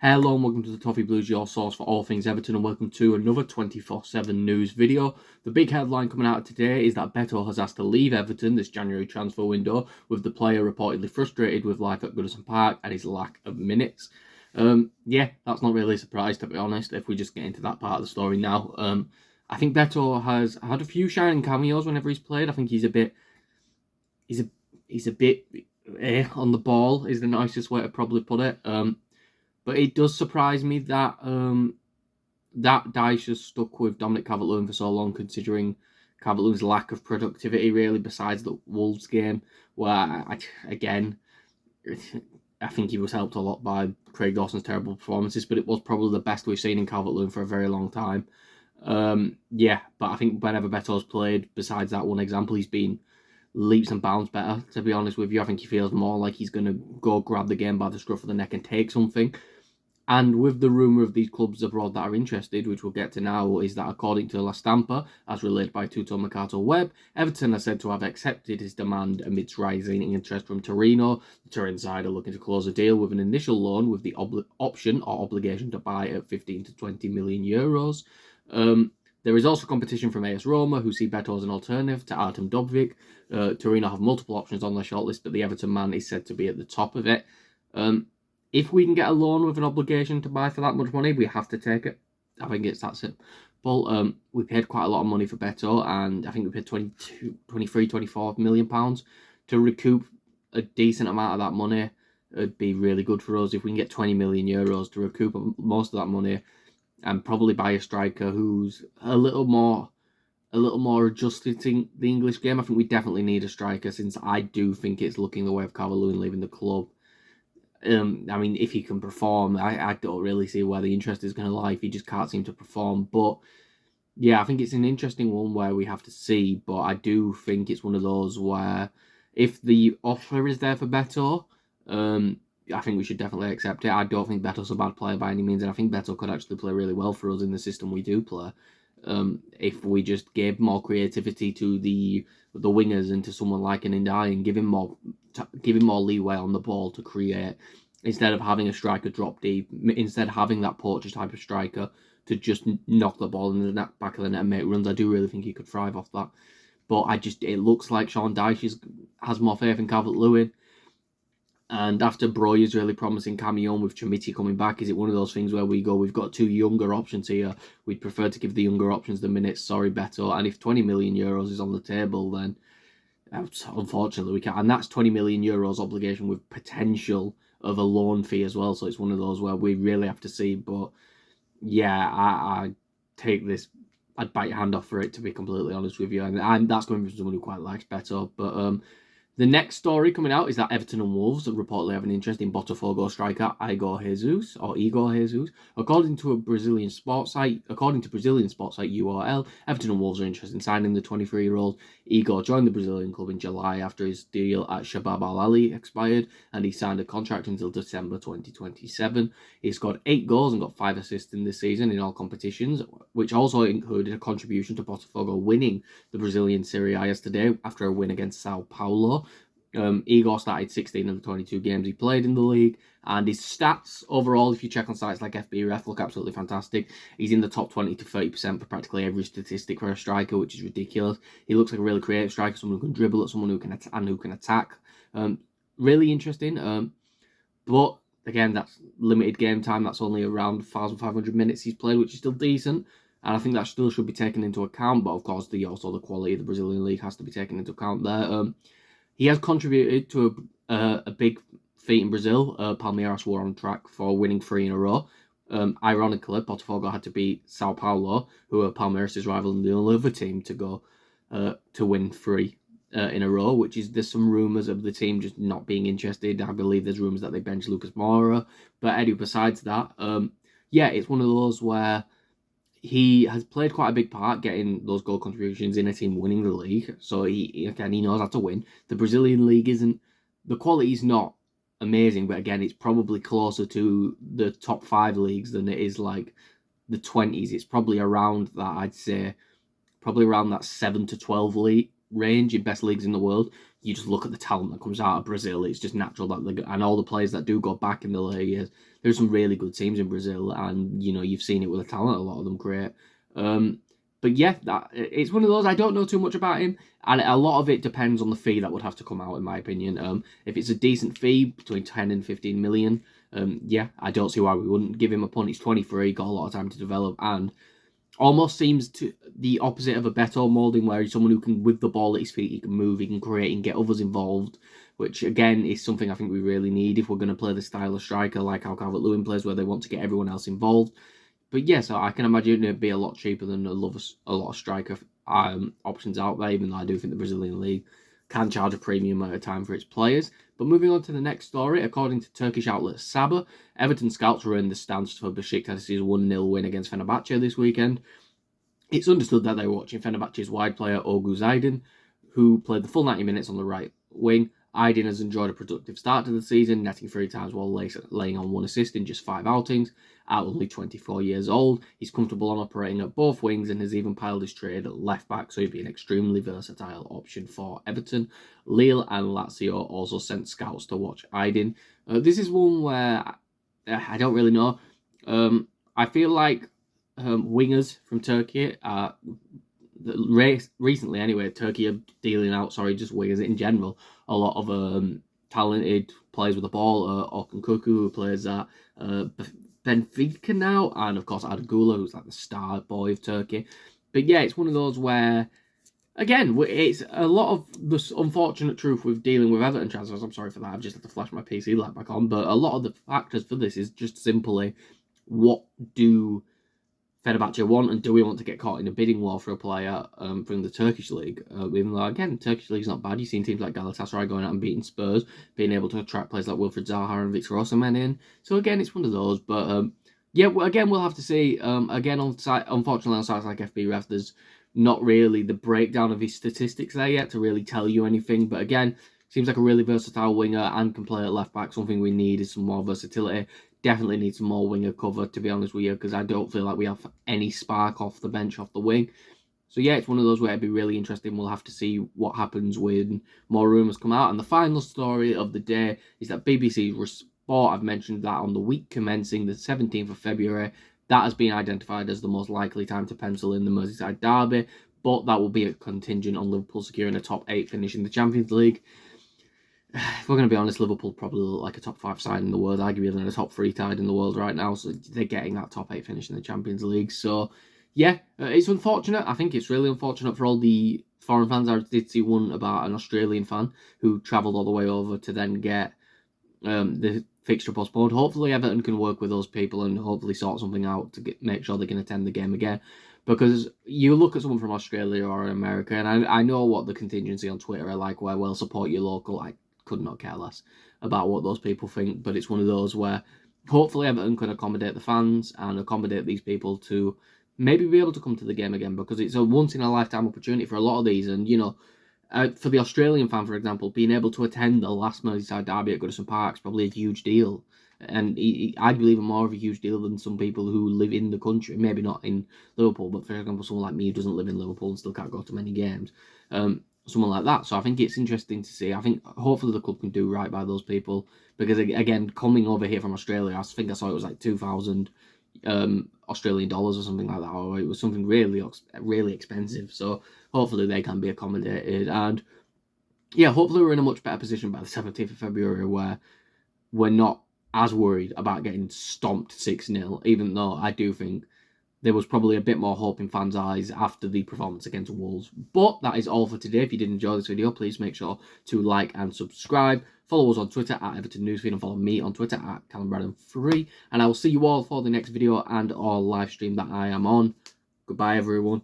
Hello and welcome to the Toffee Blues, your source for all things Everton, and welcome to another 24/7 news video. The big headline coming out today is that Beto has asked to leave Everton this January transfer window, with the player reportedly frustrated with life at Goodison Park and his lack of minutes. Yeah, that's not really a surprise, to be honest, if we just get into that part of the story now. I think Beto has had a few shining cameos whenever he's played. I think he's a bit on the ball, is the nicest way to probably put it. But it does surprise me that that Dyche has stuck with Dominic Calvert-Lewin for so long, considering Calvert-Lewin's lack of productivity, really, besides the Wolves game, where, again, I think he was helped a lot by Craig Dawson's terrible performances, but it was probably the best we've seen in Calvert-Lewin for a very long time. Yeah, but I think whenever Beto's played, besides that one example, he's been leaps and bounds better, to be honest with you. I think he feels more like he's going to go grab the game by the scruff of the neck and take something. And with the rumour of these clubs abroad that are interested, which we'll get to now, is that according to La Stampa, as relayed by Tutto Mercato Web, Everton are said to have accepted his demand amidst rising interest from Torino. The Turin side are looking to close a deal with an initial loan with the option or obligation to buy at 15 to 20 million euros. There is also competition from AS Roma, who see Beto as an alternative to Artem Dovbyk. Torino have multiple options on their shortlist, but the Everton man is said to be at the top of it. If we can get a loan with an obligation to buy for that much money, we have to take it. I think it's that simple. We paid quite a lot of money for Beto, and I think we paid 23, 24 million pounds to recoup a decent amount of that money. It'd be really good for us if we can get 20 million euros to recoup most of that money, and probably buy a striker who's a little more adjusted to the English game. I think we definitely need a striker, since I do think it's looking the way of Calvert-Lewin leaving the club. I mean, if he can perform, I don't really see where the interest is going to lie if he just can't seem to perform. But yeah, I think it's an interesting one where we have to see. But I do think it's one of those where if the offer is there for Beto, I think we should definitely accept it. I don't think Beto's a bad player by any means, and I think Beto could actually play really well for us in the system we do play. If we just gave more creativity to the wingers and to someone like an Ndai and give him more leeway on the ball to create, instead of having a striker drop deep, instead of having that poacher type of striker to just knock the ball in the back of the net and make runs. I do really think he could thrive off that. But it looks like Sean Dyche has more faith in Calvert-Lewin. And after Broyer's really promising cameo with Chermiti coming back, is it one of those things where we've got two younger options here? We'd prefer to give the younger options the minutes. Sorry, Beto. And if 20 million euros is on the table, then unfortunately we can't. And that's 20 million euros obligation with potential of a loan fee as well. So it's one of those where we really have to see. But yeah, I take this. I'd bite your hand off for it, to be completely honest with you. And that's coming from someone who quite likes Beto. But the next story coming out is that Everton and Wolves reportedly have an interest in Botafogo striker Igor Jesus. According to Brazilian sports site URL, Everton and Wolves are interested in signing the 23-year-old. Igor joined the Brazilian club in July after his deal at Shabab Al Ahly expired, and he signed a contract until December 2027. He scored 8 goals and got 5 assists in this season in all competitions, which also included a contribution to Botafogo winning the Brazilian Serie A yesterday after a win against Sao Paulo. Igor started 16 of the 22 games he played in the league, and his stats overall, if you check on sites like FBref, look absolutely fantastic. He's in the top 20 to 30% for practically every statistic for a striker, which is ridiculous. He looks like a really creative striker, someone who can dribble, at someone who can attack. Really interesting. But again, that's limited game time. That's only around 1,500 minutes he's played, which is still decent. And I think that still should be taken into account. But of course, the quality of the Brazilian league has to be taken into account there. He has contributed to a big feat in Brazil. Palmeiras were on track for winning 3 in a row. Ironically, Botafogo had to beat Sao Paulo, who are Palmeiras' rival and the only other team to go to win 3 in a row, there's some rumours of the team just not being interested. I believe there's rumours that they bench Lucas Moura. But anyway, besides that, yeah, it's one of those where he has played quite a big part getting those goal contributions in a team winning the league. So he knows how to win. The Brazilian league the quality's not amazing, but again, it's probably closer to the top 5 leagues than it is like the 20s. It's probably around that, I'd say, probably around that 7 to 12 range in best leagues in the world. You just look at the talent that comes out of Brazil. It's just natural that and all the players that do go back in the later years. There's some really good teams in Brazil, and you've seen it with the talent. A lot of them great. But yeah, it's one of those. I don't know too much about him, and a lot of it depends on the fee that would have to come out, in my opinion. If it's a decent fee between 10 and 15 million, yeah, I don't see why we wouldn't give him a punt. He's 23, got a lot of time to develop, and almost seems to the opposite of a Beto moulding, where he's someone who can, with the ball at his feet, he can move, he can create, and get others involved, which again is something I think we really need if we're going to play the style of striker like how Calvert-Lewin plays, where they want to get everyone else involved. But yeah, so I can imagine it'd be a lot cheaper than a lot of striker options out there, even though I do think the Brazilian league can charge a premium at a time for its players. But moving on to the next story, according to Turkish outlet Sabah, Everton scouts were in the stands for Besiktas's 1-0 win against Fenerbahce this weekend. It's understood that they were watching Fenerbahce's wide player Oğuz Aydın, who played the full 90 minutes on the right wing. Aydın has enjoyed a productive start to the season, netting 3 times while laying on 1 assist in just 5 outings. At only 24 years old, he's comfortable on operating at both wings and has even piled his trade at left back, so he'd be an extremely versatile option for Everton. Lille and Lazio also sent scouts to watch Aydın. This is one where I don't really know. I feel like wingers from Turkey recently anyway, Turkey are dealing out, just wingers in general. A lot of talented players with the ball. Orkun Kuku, who plays at Benfica now, and of course Ardagula, who's like the star boy of Turkey. But yeah, it's one of those where, again, it's a lot of the unfortunate truth with dealing with Everton transfers. I'm sorry for that, I've just had to flash my PC light back on. But a lot of the factors for this is just simply, what do Fenerbahce want, and do we want to get caught in a bidding war for a player from the Turkish league? Even though, again, Turkish league's not bad. You've seen teams like Galatasaray going out and beating Spurs, being able to attract players like Wilfried Zaha and Victor Osimhen in. So again, it's one of those. But yeah, again, we'll have to see. Again, unfortunately, on sites like FBref, there's not really the breakdown of his statistics there yet to really tell you anything. But again, seems like a really versatile winger and can play at left back. Something we need is some more versatility. Definitely need some more winger cover, to be honest with you, because I don't feel like we have any spark off the bench, off the wing. So yeah, it's one of those where it'd be really interesting. We'll have to see what happens when more rumours come out. And the final story of the day is that BBC Sport, I've mentioned that on the week commencing the 17th of February, that has been identified as the most likely time to pencil in the Merseyside derby, but that will be a contingent on Liverpool securing a top 8 finish in the Champions League. If we're going to be honest, Liverpool probably look like a top 5 side in the world, arguably a top 3 side in the world right now, so they're getting that top 8 finish in the Champions League. So, yeah, it's unfortunate. I think it's really unfortunate for all the foreign fans. I did see one about an Australian fan who travelled all the way over to then get the fixture postponed. Hopefully Everton can work with those people and hopefully sort something out to make sure they can attend the game again. Because you look at someone from Australia or America, and I know what the contingency on Twitter are like, where, well, support your local. I could not care less about what those people think, but it's one of those where hopefully Everton can accommodate the fans and accommodate these people to maybe be able to come to the game again, because it's a once-in-a-lifetime opportunity for a lot of these. And, for the Australian fan, for example, being able to attend the last Merseyside derby at Goodison Park is probably a huge deal. And I'd believe more of a huge deal than some people who live in the country, maybe not in Liverpool, but for example, someone like me who doesn't live in Liverpool and still can't go to many games. Someone like that. So I think it's interesting to see. I think hopefully the club can do right by those people, because again, coming over here from Australia, I think I saw it was like 2,000 Australian dollars or something like that, or it was something really expensive. So hopefully they can be accommodated, and yeah, hopefully we're in a much better position by the 17th of February where we're not as worried about getting stomped 6-0, even though I do think there was probably a bit more hope in fans' eyes after the performance against Wolves. But that is all for today. If you did enjoy this video, please make sure to like and subscribe. Follow us on Twitter at Everton Newsfeed, and follow me on Twitter at Callum3. And I will see you all for the next video and or live stream that I am on. Goodbye, everyone.